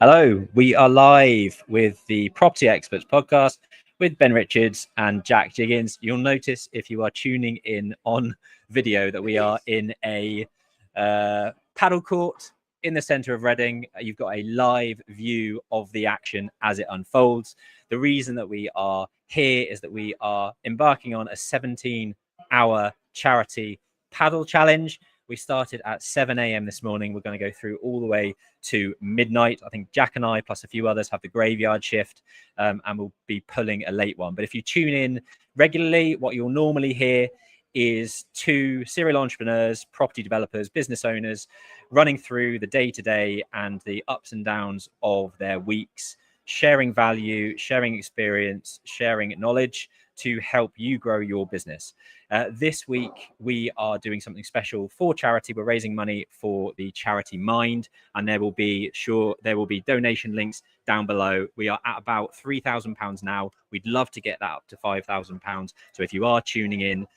Hello, we are live with the Property Experts Podcast with Ben Richards and Jack Jiggins. You'll notice if you are tuning in on video that we are in a paddle court in the centre of Reading. You've got a live view of the action as it unfolds. The reason that we are here is that we are embarking on a 17-hour charity paddle challenge. We started at 7 a.m. this morning. We're going to go through all the way to midnight. I think Jack and I, plus a few others, have the graveyard shift, and we'll be pulling a late one. But if you tune in regularly, what you'll normally hear is two serial entrepreneurs, property developers, business owners running through the day-to-day and the ups and downs of their weeks, sharing value, sharing experience, sharing knowledge to help you grow your business. This week, we are doing something special for charity. We're raising money for the charity Mind, and there will be donation links down below. We are at about £3,000 now. We'd love to get that up to £5,000. So if you are tuning in,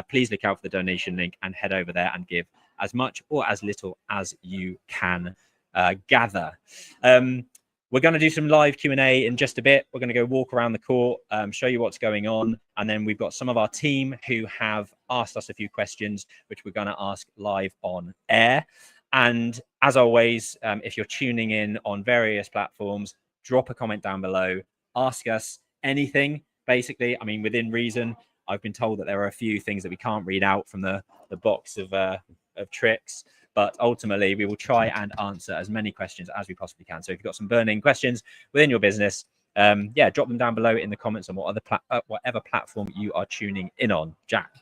please look out for the donation link and head over there and give as much or as little as you can gather. We're going to do some live Q&A in just a bit. We're going to go walk around the court, show you what's going on. And then we've got some of our team who have asked us a few questions, which we're going to ask live on air. And as always, if you're tuning in on various platforms, drop a comment down below. Ask us anything, basically. I mean, within reason. I've been told that there are a few things that we can't read out from the box of tricks. But ultimately, we will try and answer as many questions as we possibly can. So if you've got some burning questions within your business, drop them down below in the comments on whatever platform you are tuning in on. Jack?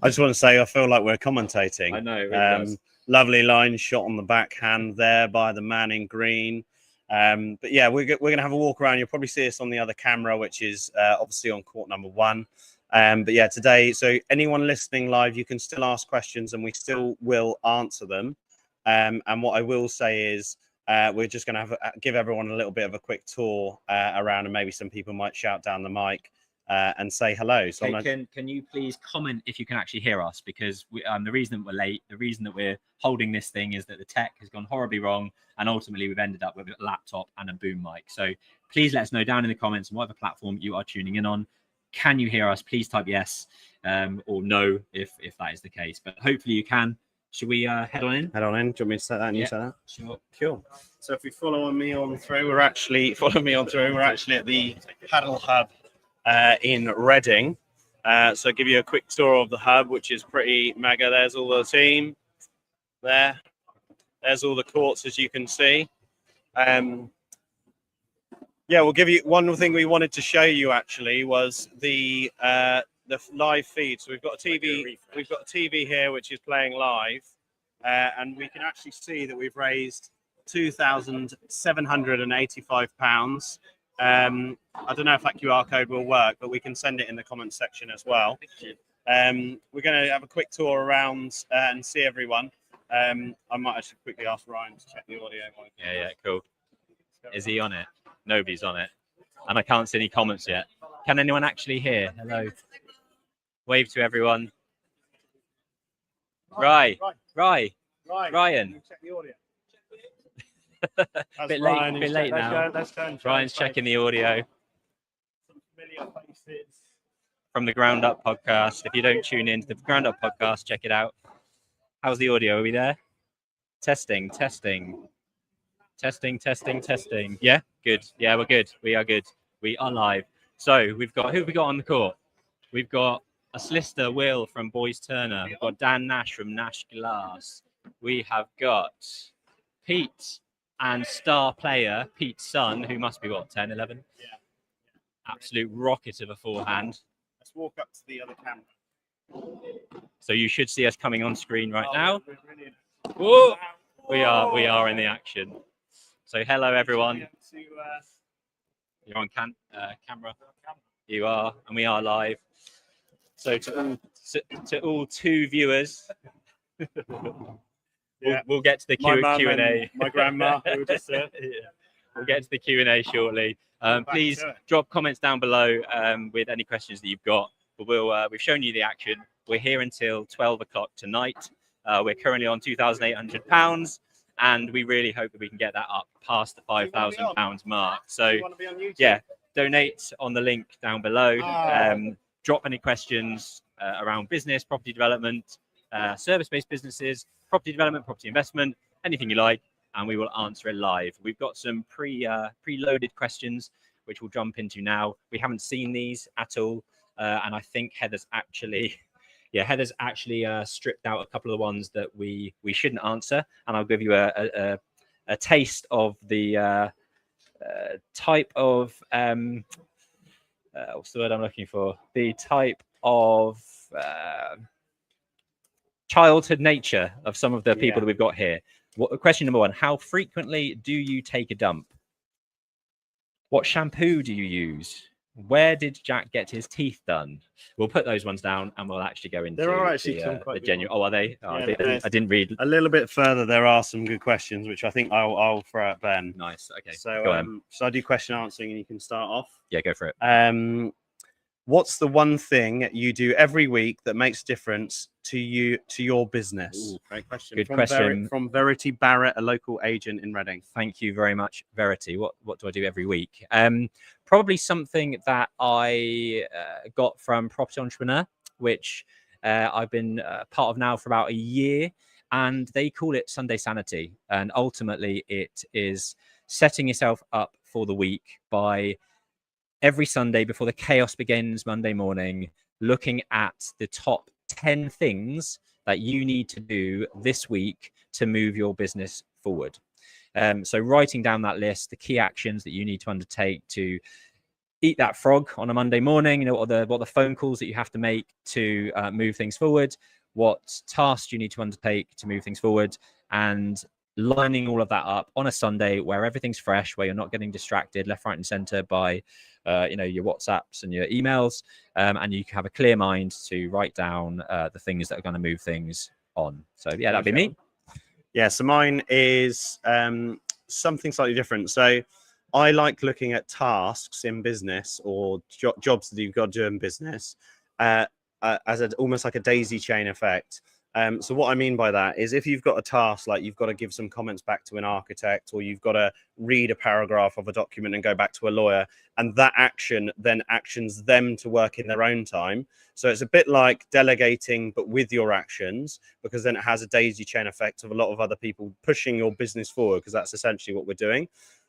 I just want to say I feel like we're commentating. I know. It really does. Lovely line shot on the backhand there by the man in green. But yeah, we're going to have a walk around. You'll probably see us on the other camera, which is obviously on court number 1. But yeah, today, so anyone listening live, you can still ask questions and we still will answer them. And what I will say is we're just going to give everyone a little bit of a quick tour around, and maybe some people might shout down the mic and say hello. So can you please comment if you can actually hear us? Because the reason that we're late, the reason that we're holding this thing is that the tech has gone horribly wrong, and ultimately we've ended up with a laptop and a boom mic. So please let us know down in the comments on whatever platform you are tuning in on. Can you hear us? Please type yes or no if that is the case. But hopefully you can. Should we head on in? Head on in. Do you want me to set that and you set that? Sure. Cool. So if we follow me on through, we're actually at the Padel Hub in Reading. So I'll give you a quick tour of the hub, which is pretty mega. There's all the team there. There's all the courts, as you can see. Yeah, we'll give you one thing we wanted to show you actually was the live feed. So we've got a TV. We've got a TV here which is playing live, and we can actually see that we've raised £2,785. I don't know if that QR code will work, but we can send it in the comments section as well. We're going to have a quick tour around and see everyone. I might actually quickly ask Ryan to check the audio. Yeah, cool. Is he on it? Nobody's on it. And I can't see any comments yet. Can anyone actually hear? Hello. Wave to everyone. Ryan. Check the audio. bit late now. Ryan's checking the audio. Some familiar faces. From the Ground Up podcast. If you don't tune in to the Ground Up podcast, check it out. How's the audio? Are we there? Testing. Yeah, good. Yeah, we're good. We are good. We are live. So who have we got on the court? We've got a solicitor, Will from Boys Turner. We've got Dan Nash from Nash Glass. We have got Pete and star player, Pete's son, who must be 10, 11? Yeah. Absolute rocket of a forehand. Let's walk up to the other camera. So you should see us coming on screen right now. Whoa! We are in the action. So hello everyone. You're on camera. You are, and we are live. So to all two viewers, we'll get to the Q&A. My grandma, who was just there. We'll get to the Q&A shortly. Please drop comments down below with any questions that you've got. But we've shown you the action. We're here until 12 o'clock tonight. We're currently on £2,800. and we really hope that we can get that up past the £5,000 mark. So You want to be on YouTube? yeah, donate on the link down below. Drop any questions around business, property development, service-based businesses, property development, property investment, anything you like, and we will answer it live. We've got some pre-loaded questions which we'll jump into now. We haven't seen these at all, and I think Heather's actually stripped out a couple of the ones that we shouldn't answer, and I'll give you a taste of the type of what's the word I'm looking for? The type of childhood nature of some of the people that we've got here. Question number 1: how frequently do you take a dump? What shampoo do you use? Where did Jack get his teeth done? We'll put those ones down and we'll actually go into there are actually the genuine. Oh, are they? Oh, Yeah, I didn't read. A little bit further, there are some good questions, which I think I'll throw at Ben. Nice. Okay. So, so I do question answering, and you can start off. Yeah, go for it. What's the one thing you do every week that makes a difference to your business? Ooh, great question. Good question. From Verity Barrett, a local agent in Reading. Thank you very much, Verity. What do I do every week? Probably something that I got from Property Entrepreneur, which I've been part of now for about a year, and they call it Sunday Sanity. And ultimately, it is setting yourself up for the week by every Sunday before the chaos begins Monday morning, looking at the top 10 things that you need to do this week to move your business forward. So writing down that list, the key actions that you need to undertake to eat that frog on a Monday morning, you know, what the phone calls that you have to make to move things forward, what tasks you need to undertake to move things forward, and lining all of that up on a Sunday where everything's fresh, where you're not getting distracted left, right, and center by your WhatsApps and your emails, and you can have a clear mind to write down the things that are going to move things on. So yeah, that'd be me. Yeah, so mine is something slightly different. So I like looking at tasks in business or jobs that you've got to do in business as almost like a daisy chain effect. So what I mean by that is if you've got a task, like you've got to give some comments back to an architect, or you've got to read a paragraph of a document and go back to a lawyer, and that action then actions them to work in their own time. So it's a bit like delegating, but with your actions, because then it has a daisy chain effect of a lot of other people pushing your business forward, because that's essentially what we're doing.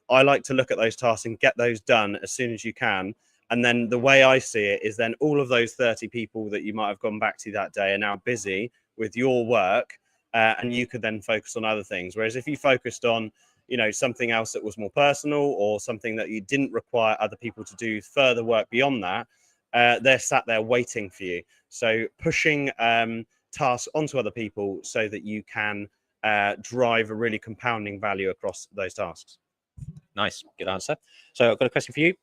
I like to look at those tasks and get those done as soon as you can. And then the way I see it is then all of those 30 people that you might have gone back to that day are now busy with your work, and you could then focus on other things. Whereas if you focused on, something else that was more personal, or something that you didn't require other people to do further work beyond that, they're sat there waiting for you. So pushing tasks onto other people so that you can drive a really compounding value across those tasks. Nice, good answer. So I've got a question for you.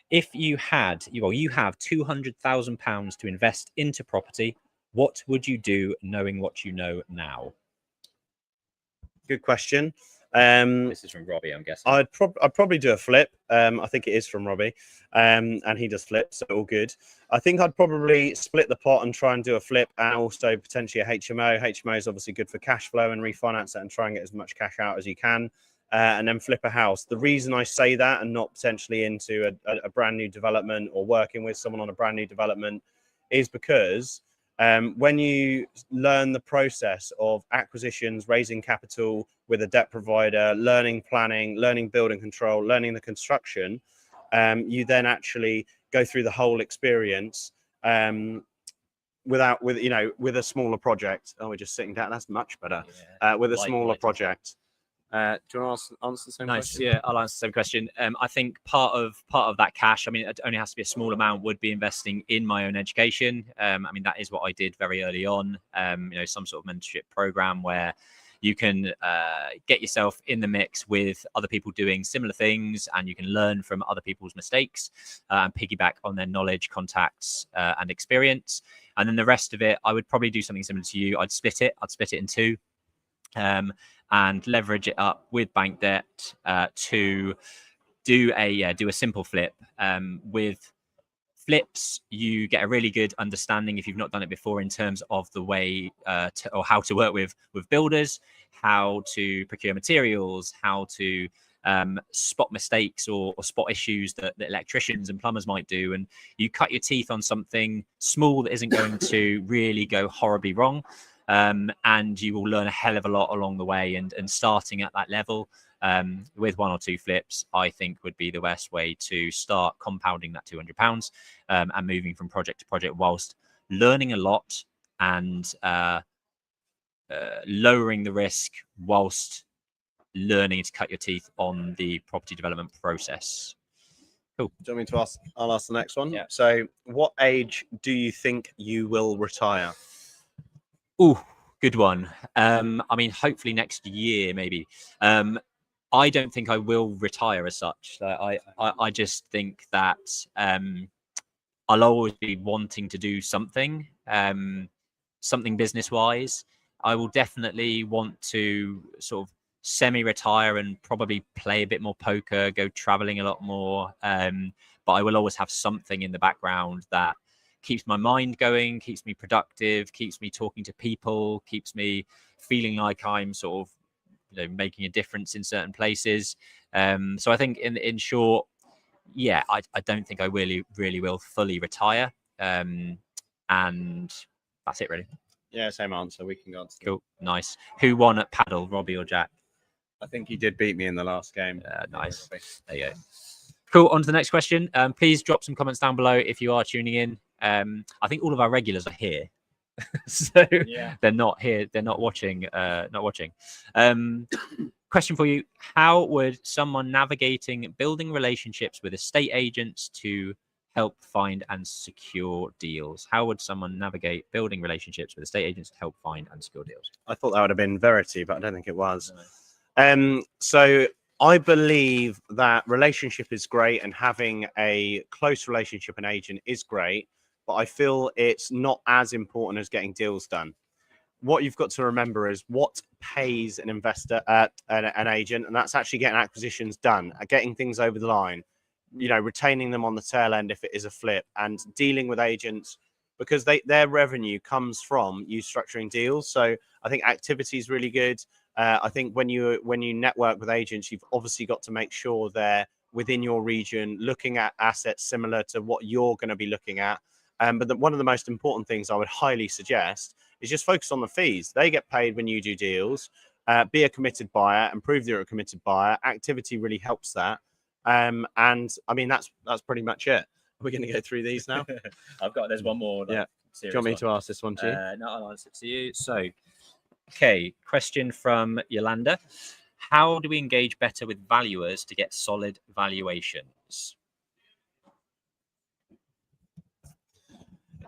If you have £200,000 to invest into property, what would you do knowing what you know now? Good question. This is from Robbie, I'm guessing. I'd probably do a flip. I think it is from Robbie, and he does flip, so all good. I think I'd probably split the pot and try and do a flip, and also potentially a HMO. HMO is obviously good for cash flow, and refinance it and try and get as much cash out as you can, and then flip a house. The reason I say that and not potentially into a brand new development or working with someone on a brand new development is because when you learn the process of acquisitions, raising capital with a debt provider, learning planning, learning building control, learning the construction, you then actually go through the whole experience with a smaller project. Oh, we're just sitting down. That's much better. Yeah. With a smaller project. Do you want to answer the same question? Yeah, I'll answer the same question. I think part of that cash, I mean, it only has to be a small amount, would be investing in my own education. I mean, that is what I did very early on. Some sort of mentorship program where you can get yourself in the mix with other people doing similar things, and you can learn from other people's mistakes and piggyback on their knowledge, contacts, and experience. And then the rest of it, I would probably do something similar to you. I'd split it in two. And leverage it up with bank debt to do a simple flip. With flips, you get a really good understanding, if you've not done it before, in terms of the way or how to work with builders. how to procure materials, how to spot mistakes or spot issues that electricians and plumbers might do, and you cut your teeth on something small that isn't going to really go horribly wrong, and you will learn a hell of a lot along the way. And starting at that level with 1 or 2 flips, I think would be the best way to start compounding that £200 and moving from project to project whilst learning a lot and lowering the risk whilst learning to cut your teeth on the property development process. Cool. Do you want me to ask? I'll ask the next one. Yeah. So, what age do you think you will retire? Oh, good one. I mean, hopefully next year, maybe. I don't think I will retire as such. I just think that I'll always be wanting to do something, something business-wise. I will definitely want to sort of semi-retire and probably play a bit more poker, go traveling a lot more. But I will always have something in the background that keeps my mind going, keeps me productive, keeps me talking to people, keeps me feeling like I'm sort of making a difference in certain places. So I think in short, yeah, I don't think I really will fully retire. And that's it really. Yeah, same answer. We can go on to Cool. Nice. Who won at Padel, Robbie or Jack? I think he did beat me in the last game. Nice. There you go. Cool. On to the next question. Please drop some comments down below if you are tuning in. I think all of our regulars are here. So yeah, they're not here. They're not watching. Question for you. How would someone navigating building relationships with estate agents to help find and secure deals? How would someone navigate building relationships with estate agents to help find and secure deals? I thought that would have been Verity, but I don't think it was. No. So I believe that relationship is great and having a close relationship and agent is great, but I feel it's not as important as getting deals done. What you've got to remember is what pays an investor, an agent, and that's actually getting acquisitions done, getting things over the line, retaining them on the tail end if it is a flip, and dealing with agents because their revenue comes from you structuring deals. So I think activity is really good. I think when you network with agents, you've obviously got to make sure they're within your region, looking at assets similar to what you're going to be looking at. But one of the most important things I would highly suggest is just focus on the fees. They get paid when you do deals. Be a committed buyer and prove that you're a committed buyer. Activity really helps that. And I mean, that's pretty much it. We're going to go through these now. There's one more. Yeah. Do you want me to ask this one to you? No, I'll answer it to you. So, okay, question from Yolanda. How do we engage better with valuers to get solid valuations?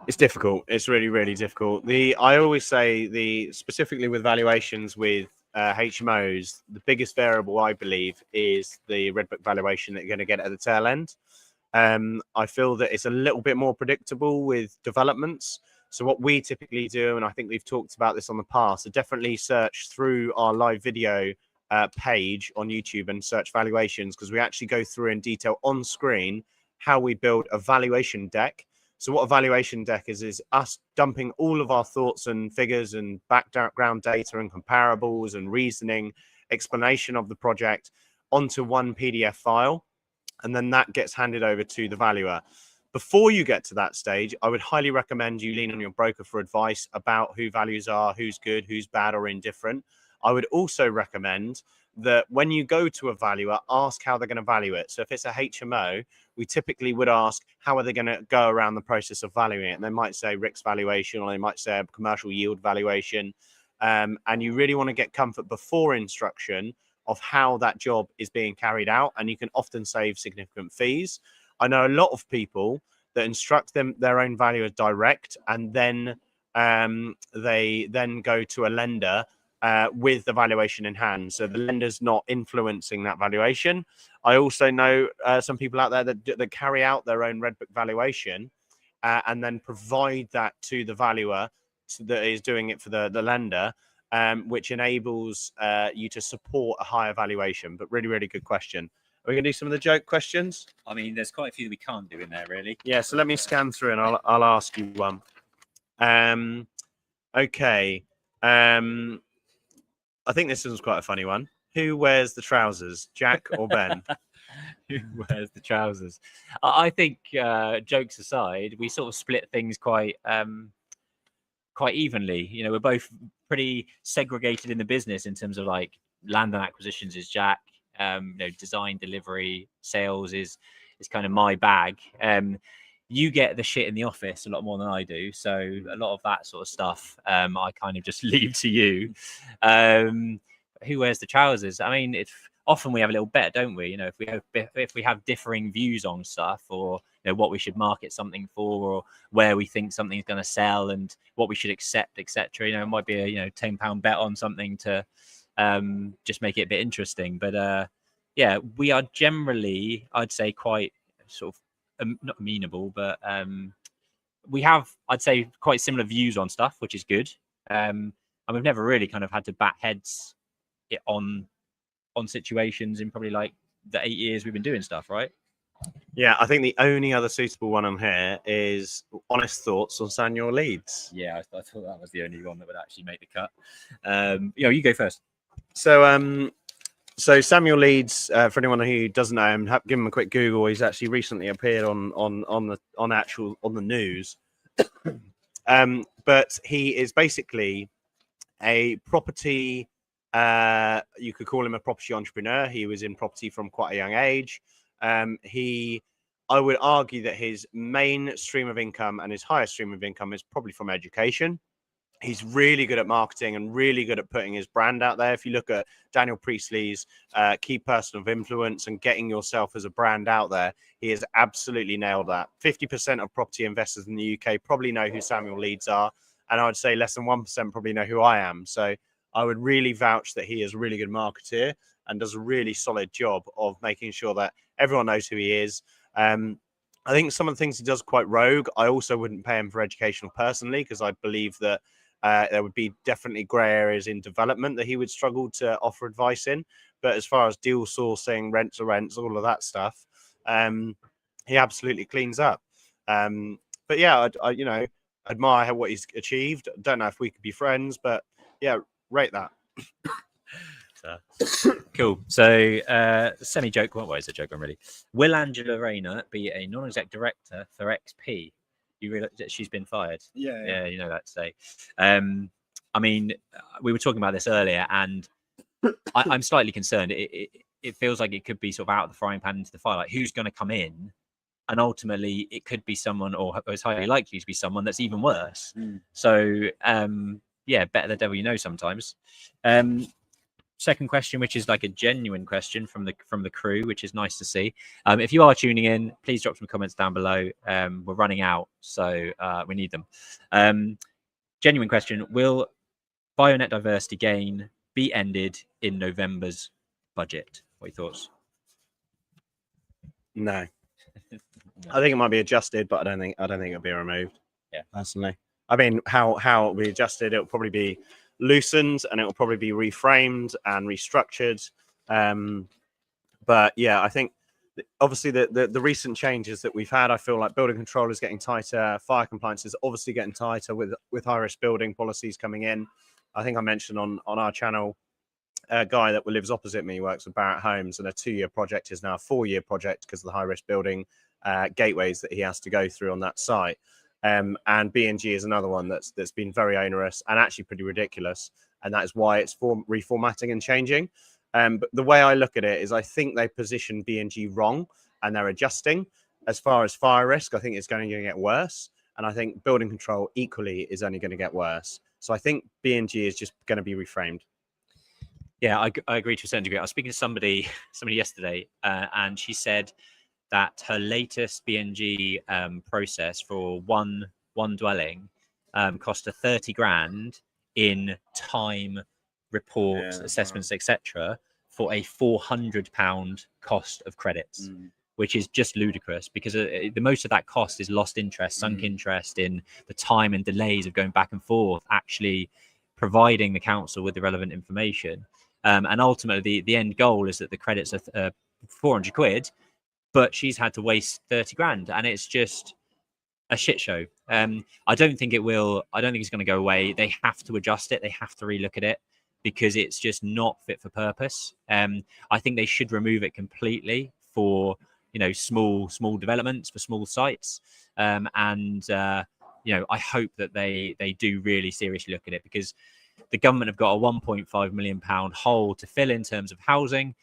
It's difficult. It's really, really difficult. I always say specifically with valuations with HMOs, the biggest variable I believe is the red book valuation that you're going to get at the tail end. I feel that it's a little bit more predictable with developments. So what we typically do, and I think we've talked about this on the past, so definitely search through our live video page on YouTube and search valuations, because we actually go through in detail on screen how we build a valuation deck. So what a valuation deck is us dumping all of our thoughts and figures and background data and comparables and reasoning, explanation of the project onto one PDF file. And then that gets handed over to the valuer. Before you get to that stage, I would highly recommend you lean on your broker for advice about who values are, who's good, who's bad or indifferent. I would also recommend that when you go to a valuer, ask how they're going to value it. So if it's a HMO, we typically would ask, how are they going to go around the process of valuing it? And they might say RICS valuation, or they might say a commercial yield valuation. And you really want to get comfort before instruction of how that job is being carried out. And you can often save significant fees. I know a lot of people that instruct their own valuer direct, and then they then go to a lender with the valuation in hand. So the lender's not influencing that valuation. I also know some people out there that carry out their own red book valuation and then provide that to the valuer that is doing it for the lender, which enables you to support a higher valuation. But really, really good question. Are we going to do some of the joke questions? I mean, there's quite a few that we can't do in there, really. Yeah, so let me scan through and I'll ask you one. Okay. I think this one's quite a funny one. Who wears the trousers, Jack or Ben? Who wears the trousers? I think, jokes aside, we sort of split things quite evenly. You know, we're both pretty segregated in the business in terms of like land and acquisitions is Jack. You know, design, delivery, sales is kind of my bag. You get the shit in the office a lot more than I do, so a lot of that sort of stuff I kind of just leave to you. Who wears the trousers? I mean, it's often we have a little bet, don't we? You know, if we have differing views on stuff, or you know what we should market something for, or where we think something's going to sell, and what we should accept, etc. You know, it might be a £10 bet on something to just make it a bit interesting. But yeah, we are generally, I'd say, quite sort of not amenable, but we have, I'd say, quite similar views on stuff, which is good. And we've never really kind of had to bat heads on situations in probably like the 8 years we've been doing stuff, right? Yeah, I think the only other suitable one on here is honest thoughts on Samuel Leeds. Yeah, I thought that was the only one that would actually make the cut. You go first. So Samuel Leeds, for anyone who doesn't know him, give him a quick Google. He's actually recently appeared on the news. But he is basically a property. You could call him a property entrepreneur. He was in property from quite a young age. I would argue that his main stream of income and his highest stream of income is probably from education. He's really good at marketing and really good at putting his brand out there. If you look at Daniel Priestley's key person of influence and getting yourself as a brand out there, he has absolutely nailed that. 50% of property investors in the UK probably know who Samuel Leeds are. And I would say less than 1% probably know who I am. So I would really vouch that he is a really good marketeer and does a really solid job of making sure that everyone knows who he is. I think some of the things he does quite rogue. I also wouldn't pay him for educational personally, because I believe that there would be definitely grey areas in development that he would struggle to offer advice in. But as far as deal sourcing, rent to rents, all of that stuff, he absolutely cleans up. But yeah, I admire what he's achieved. Don't know if we could be friends, but yeah, rate that. Cool. So semi-joke. What is a joke on really? Will Angela Rayner be a non-exec director for XP? You realize that she's been fired? Yeah, you know that today. I mean, we were talking about this earlier, and I'm slightly concerned. It feels like it could be sort of out of the frying pan into the fire. Like, who's going to come in? And ultimately, it could be someone, or it's highly likely to be someone that's even worse. So, yeah, better the devil you know sometimes. Second question, which is like a genuine question from the crew, which is nice to see. If you are tuning in, please drop some comments down below. We're running out, so we need them. Genuine question: will bionet diversity gain be ended in November's budget? What are your thoughts? No. I think it might be adjusted, but I don't think it'll be removed. Yeah, personally. I mean, how it'll be adjusted, it'll probably be loosened and it will probably be reframed and restructured. But yeah, I think obviously the recent changes that we've had, I feel like building control is getting tighter, fire compliance is obviously getting tighter with high risk building policies coming in. I think I mentioned on our channel a guy that lives opposite me, works with Barratt Homes, and a 2-year project is now a 4-year project because of the high risk building gateways that he has to go through on that site. And B&G is another one that's been very onerous and actually pretty ridiculous, and that is why it's reformatting and changing. But the way I look at it is I think they position B&G wrong and they're adjusting. As far as fire risk, I think it's going to get worse, and I think building control equally is only going to get worse. So I think B&G is just going to be reframed. Yeah, I agree to a certain degree. I was speaking to somebody yesterday, and she said that her latest B&G process for one dwelling cost her 30 grand in time, reports, assessments, etc., for a £400 cost of credits, which is just ludicrous, because the most of that cost is lost interest, sunk interest in the time and delays of going back and forth, actually providing the council with the relevant information. And ultimately, the end goal is that the credits are 400 quid, but she's had to waste 30 grand, and it's just a shit show. I don't think it will. I don't think it's going to go away. They have to adjust it. They have to relook at it. because it's just not fit for purpose. I think they should remove it completely for small developments, for small sites, and I hope that they do really seriously look at it, because the government have got a £1.5 million hole to fill in terms of housing.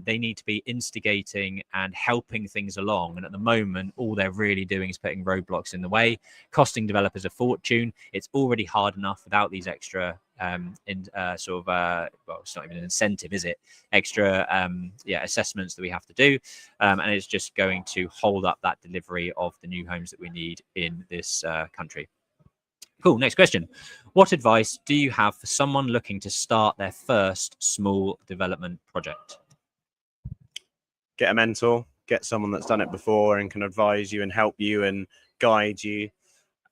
They need to be instigating and helping things along. And at the moment, all they're really doing is putting roadblocks in the way, costing developers a fortune. It's already hard enough without these extra it's not even an incentive, is it? Extra assessments that we have to do. And it's just going to hold up that delivery of the new homes that we need in this country. Cool. Next question. What advice do you have for someone looking to start their first small development project? Get a mentor, get someone that's done it before and can advise you and help you and guide you.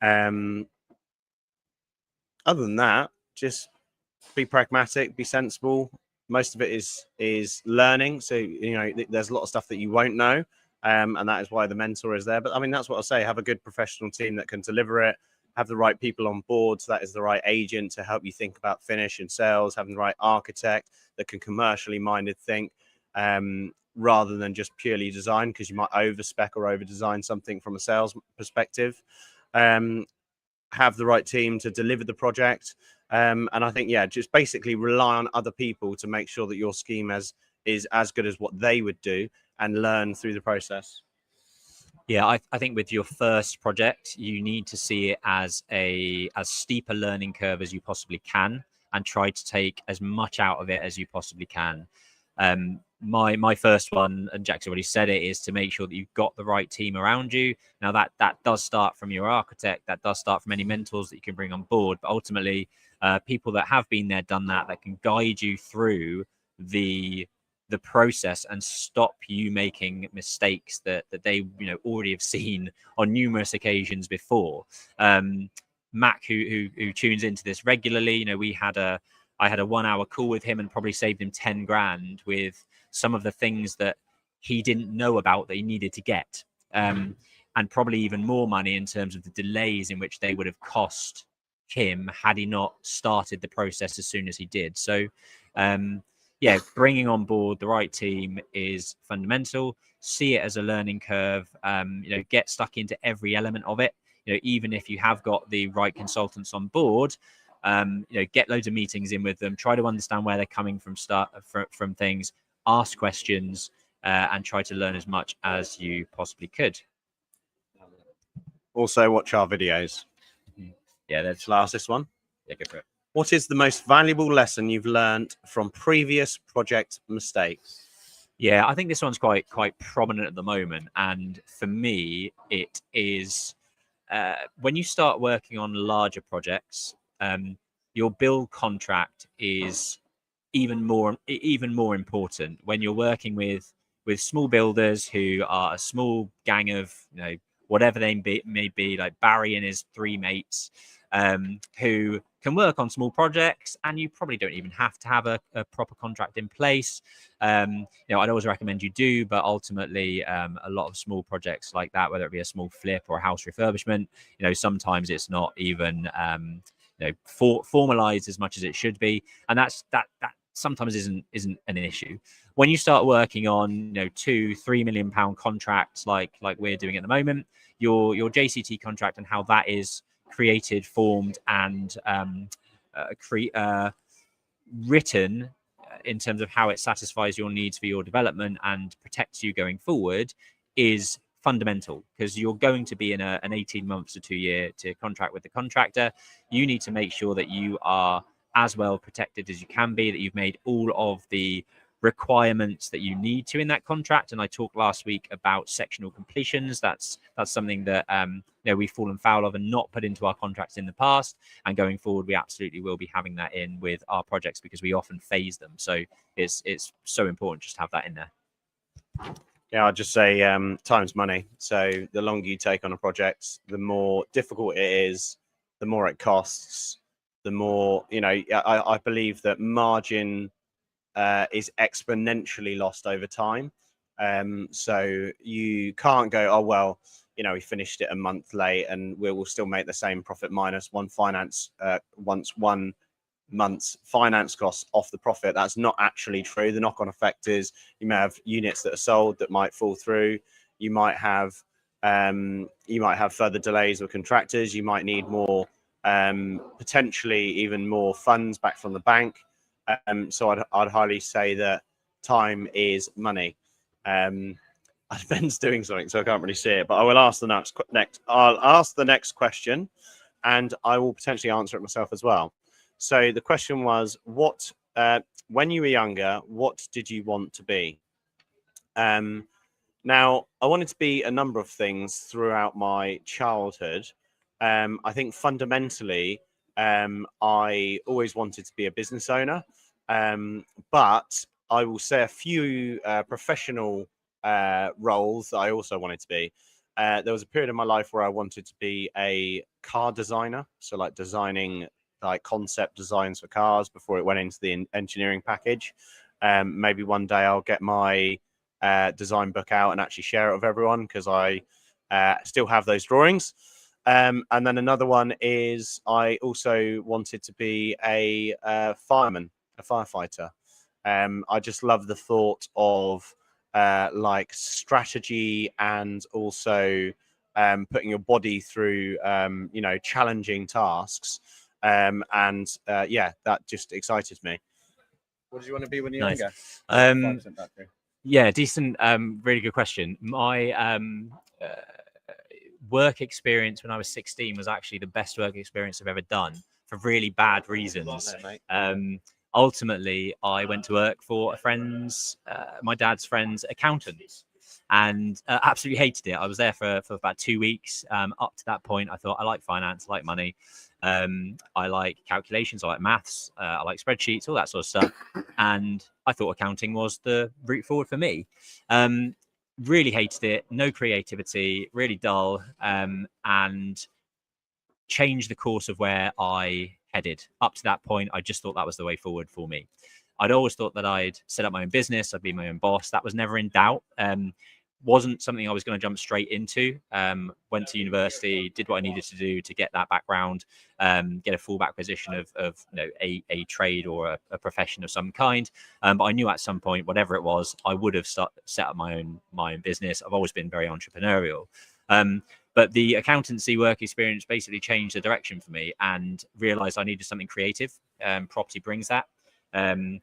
Other than that, just be pragmatic, be sensible. Most of it is learning. So, there's a lot of stuff that you won't know. And that is why the mentor is there. But I mean, that's what I'll say. Have a good professional team that can deliver it. Have the right people on board. So that is the right agent to help you think about finish and sales. Having the right architect that can commercially minded think, rather than just purely design, because you might overspec or over design something from a sales perspective. Have the right team to deliver the project. And I think, just basically rely on other people to make sure that your scheme is as good as what they would do, and learn through the process. Yeah, I think with your first project, you need to see it as as steep a learning curve as you possibly can, and try to take as much out of it as you possibly can. My first one, and Jack's already said it, is to make sure that you've got the right team around you. Now that does start from your architect, that does start from any mentors that you can bring on board, but ultimately people that have been there, done that can guide you through the process and stop you making mistakes that they already have seen on numerous occasions before. Mac, who tunes into this regularly, I had a 1 hour call with him and probably saved him 10 grand with some of the things that he didn't know about that he needed to get, and probably even more money in terms of the delays in which they would have cost him had he not started the process as soon as he did. So bringing on board the right team is fundamental. See it as a learning curve. Get stuck into every element of it. Even if you have got the right consultants on board, get loads of meetings in with them. Try to understand where they're coming from things. Ask questions and try to learn as much as you possibly could. Also, watch our videos. Yeah, that's last this one. Yeah, go for it. What is the most valuable lesson you've learned from previous project mistakes? Yeah, I think this one's quite prominent at the moment. And for me, it is when you start working on larger projects, your build contract is even more important. When you're working with small builders who are a small gang of whatever they may be, like Barry and his 3 mates, who can work on small projects, and you probably don't even have to have a proper contract in place. I'd always recommend you do, but ultimately a lot of small projects like that, whether it be a small flip or a house refurbishment, sometimes it's not even formalized as much as it should be, and that sometimes isn't an issue. When you start working on £2-3 million contracts like we're doing at the moment, your JCT contract and how that is created, formed, and written in terms of how it satisfies your needs for your development and protects you going forward is fundamental, because you're going to be in an 18 months to 2 year contract with the contractor. You need to make sure that you are as well protected as you can be, that you've made all of the requirements that you need to in that contract. And I talked last week about sectional completions. That's something that we've fallen foul of and not put into our contracts in the past, and going forward we absolutely will be having that in with our projects, because we often phase them. So it's so important just to have that in there. Yeah, I'll just say time's money. So the longer you take on a project, the more difficult it is, the more it costs, the more I believe that margin is exponentially lost over time. So you can't go, oh well, we finished it a month late and we will still make the same profit minus one finance once one month's finance costs off the profit. That's not actually true. The knock-on effect is you may have units that are sold that might fall through. You might have further delays with contractors. You might need more, potentially even more funds back from the bank. So I'd highly say that time is money. Ben's doing something, so I can't really see it, but I will ask I'll ask the next question, and I will potentially answer it myself as well. So the question was, when you were younger, what did you want to be? Now, I wanted to be a number of things throughout my childhood. I think fundamentally, I always wanted to be a business owner, but I will say a few professional roles that I also wanted to be. There was a period in my life where I wanted to be a car designer, so like designing like concept designs for cars before it went into the engineering package. Maybe one day I'll get my design book out and actually share it with everyone, because I still have those drawings. And then another one is I also wanted to be a fireman, a firefighter. I just love the thought of like strategy and also putting your body through challenging tasks. Yeah, that just excited me. What did you want to be when you were younger? Yeah, decent. Really good question. My work experience when I was 16 was actually the best work experience I've ever done, for really bad reasons. Ultimately, I went to work for my dad's friend's accountants, and absolutely hated it. I was there for about 2 weeks. Up to that point, I thought I like finance, I like money. I like calculations, I like maths, I like spreadsheets, all that sort of stuff. And I thought accounting was the route forward for me. Really hated it, no creativity, really dull, and changed the course of where I headed. Up to that point, I just thought that was the way forward for me. I'd always thought that I'd set up my own business, I'd be my own boss. That was never in doubt. Wasn't something I was going to jump straight into. Went to university, did what I needed to do to get that background, get a fallback position of a trade or a profession of some kind. But I knew at some point, whatever it was, I would have set up my own business. I've always been very entrepreneurial. But the accountancy work experience basically changed the direction for me, and realized I needed something creative. Property brings that. I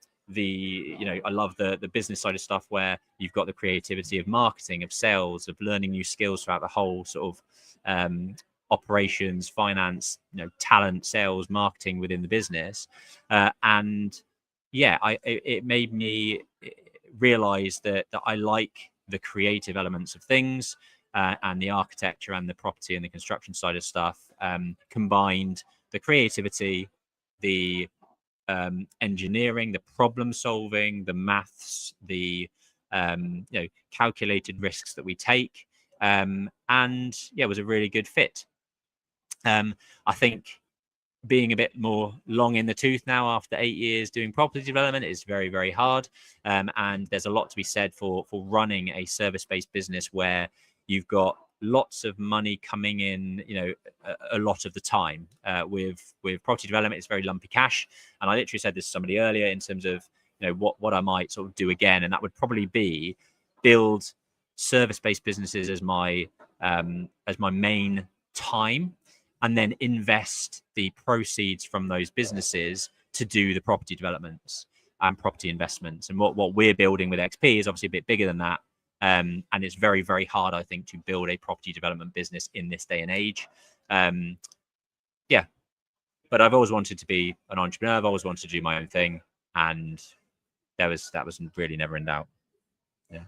love the business side of stuff, where you've got the creativity of marketing, of sales, of learning new skills throughout the whole sort of operations, finance, talent, sales, marketing within the business. It made me realize that I like the creative elements of things, and the architecture and the property and the construction side of stuff, combined the creativity, the engineering, the problem solving, the maths, the calculated risks that we take, it was a really good fit. I think being a bit more long in the tooth now after 8 years doing property development is very, very hard, and there's a lot to be said for running a service-based business where you've got lots of money coming in, a lot of the time. With property development, it's very lumpy cash. And I literally said this to somebody earlier in terms of, what I might sort of do again. And that would probably be build service-based businesses as my main time, and then invest the proceeds from those businesses to do the property developments and property investments. And what we're building with XP is obviously a bit bigger than that. And it's very, very hard, I think, to build a property development business in this day and age. But I've always wanted to be an entrepreneur. I've always wanted to do my own thing, and that was really never in doubt. Yeah.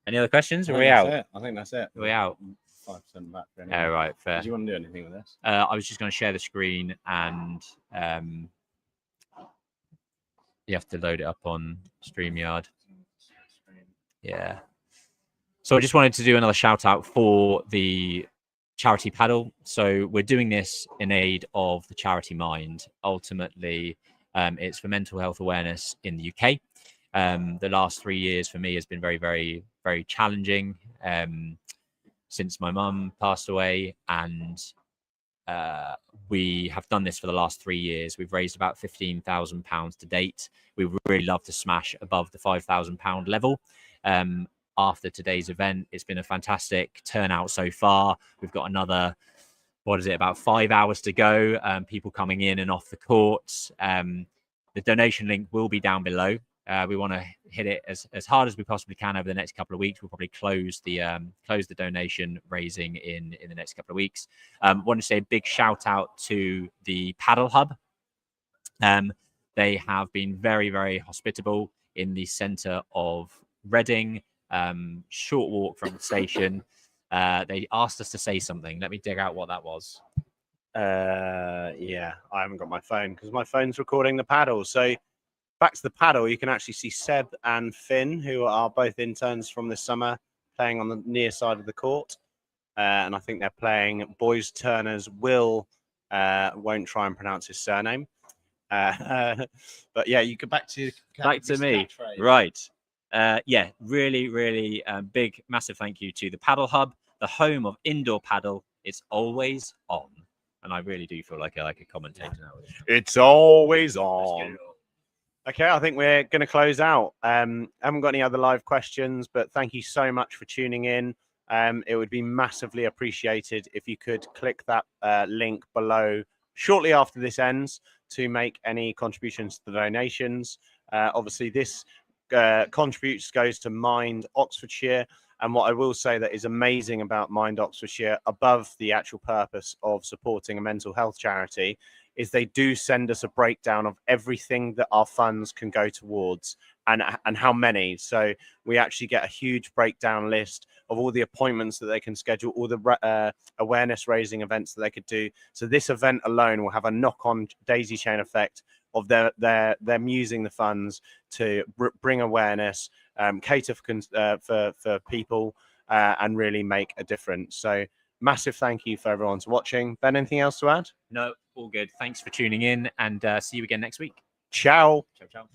Any other questions? Are we out? I think that's it. Are we out? 5% battery. Oh, right, fair. Do you want to do anything with this? I was just going to share the screen, and you have to load it up on StreamYard. Yeah. So I just wanted to do another shout out for the charity Padel. So we're doing this in aid of the charity Mind. Ultimately, it's for mental health awareness in the UK. The last 3 years for me has been very, very, very challenging, since my mum passed away, and we have done this for the last 3 years. We've raised about £15,000 to date. We would really love to smash above the £5,000 level. After today's event, it's been a fantastic turnout so far. We've got another, about 5 hours to go. People coming in and off the courts. The donation link will be down below. We want to hit it as hard as we possibly can over the next couple of weeks. We'll probably close the donation raising in the next couple of weeks. Want to say a big shout out to the Padel Hub. They have been very, very hospitable in the centre of Reading. Short walk from the station. They asked us to say something. Let me dig out what that was. Yeah, I haven't got my phone because my phone's recording the paddle. So back to the paddle, you can actually see Seb and Finn, who are both interns from this summer, playing on the near side of the court. And I think they're playing Boys Turner's Will. Won't try and pronounce his surname. But yeah, you go back to me. Right. Yeah, really, really big, massive thank you to the Padel Hub, the home of indoor paddle. It's always on. And I really do feel like a commentator now. It's always on. Okay, I think we're going to close out. Haven't got any other live questions, but thank you so much for tuning in. It would be massively appreciated if you could click that link below shortly after this ends to make any contributions to the donations. Obviously, this goes to Mind Oxfordshire. And what I will say that is amazing about Mind Oxfordshire, above the actual purpose of supporting a mental health charity, is they do send us a breakdown of everything that our funds can go towards and how many. So we actually get a huge breakdown list of all the appointments that they can schedule, all the awareness raising events that they could do. So this event alone will have a knock-on daisy chain effect of them using the funds to bring awareness, cater for people, and really make a difference. So massive thank you for everyone for watching. Ben, anything else to add? No, all good. Thanks for tuning in, and see you again next week. Ciao. Ciao, ciao.